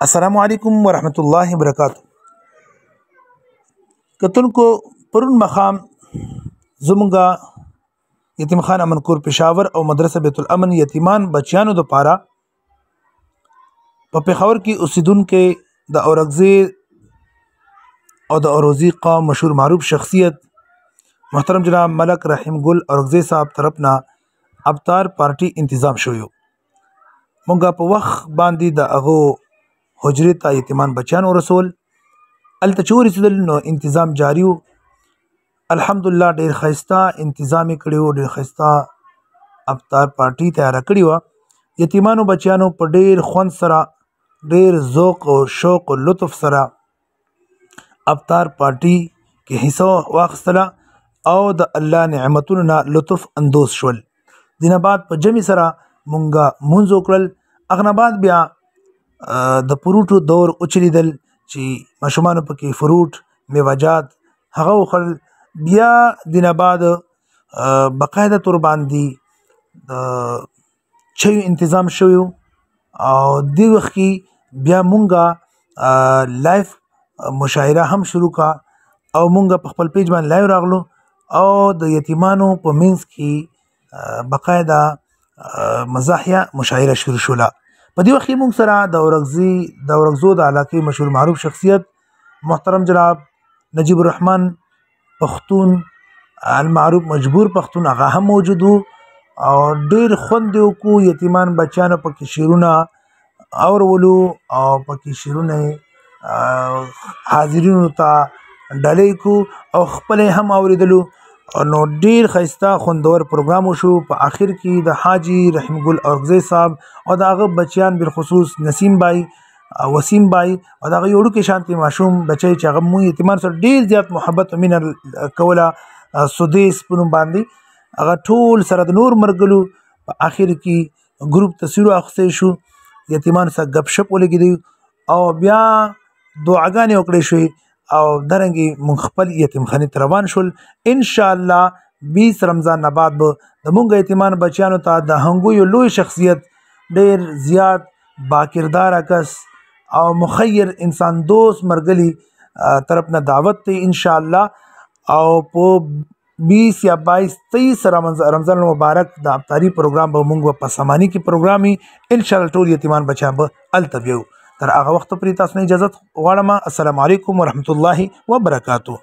السلام علیکم ورحمۃ اللہ وبرکاتہ. کتونکو پرون مخام زمونږه یتیم خانه منکور پېښور او مدرسه بیت الامن یتیمان بچیانو دپاره په پېښور کې اوسیدونکي د اورکزۍ او د اروزي قوم مشهور معروف شخصیت محترم جناب ملک رحیم ګل اورکزۍ صاحب طرف نه افطار پارټي انتظام شوی و. مونږه په وخت باندې د هغو حجرې ته یتیمان بچیان ورسول. هلته چې ورسېدل نو انتظام جاري و. الحمدلله ډېر ښایسته انتظام یې کړی و، ډېر ښایسته افطار پارټي تیاره کړې وه. یتیمانو بچیانو په ډېر خوند سره ډېر ذوق او شوق او لطف سره افطار پارټي کې حصه واخیستله او د الله نعمتونو نه لطف اندوز شول. دینه بعد په جمع سره مونږه مونځ وکړل. هغه نه بعد بیا د فروټو دور وچلیدل چې ماشومانو پکې فروټ میوه‌جات هغه وخوړل. بیا دینه بعد باقاعده طور باندې د چایو انتظام شوی و او دې وخت کې بیا مونږه لایف مشاعره هم شروع کا او مونږه په خپل پیج باندې لایو راغلو او د یتیمانو په منځ کې باقاعده مزاحیه مشاعره شروع شوله. په دې وخت کې موږ سره د اورکزو د علاقې مشهور معروف شخصیت محترم جناب نجیب الرحمن پښتون المعروف مجبور پښتون هغه هم موجود و او ډېر خوند یې وکړو. یتیمان بچیانو پکې شعرونه اورولو او پکې شعرونه حاضرینو ته ډالۍ کړو او خپل یې هم اورېدلو. نو ډیر ښایسته خوندور پروګرام وشو. په آخر کې د حاجی رحیم ګل اورکزۍ صاحب او د هغه بچیان بالخصوص نسیم بای وسیم بای او د هغه یو وړوکی شانتې ماشوم بچی چې هغه مونږ یتیمانو سره ډیر زیات محبت او مینه کوله سدیس په نوم باندې هغه ټول سره د نور مرګلو. په آخر کې ګروپ تصویر اخیستی شو، یتیمانو سره ګپ شپ ولګېدی او بیا دعاګانې وکړې شوې او درنګې مونږ خپل یتیم خانې ته روان شول. انشاءالله 20 رمضان نه بعد به د مونږ یتیمان بچیانو ته د هنګو یو لوی شخصیت ډېر زیات باکرداره کس او مخیر انسان دوست مرګلي طرف نه دعوت دی انشاءالله. او په 20 یا 22 23 رمضان المبارک د افطاري پروګرام به مونږ په سماني کې پروګرام وي انشاءالله. ټول یتیمان بچیان به هلته بیو. تر هغه وخته پورې تاسو نه اجازت غواړم. السلام علیکم ورحمت الله وبرکاتہ.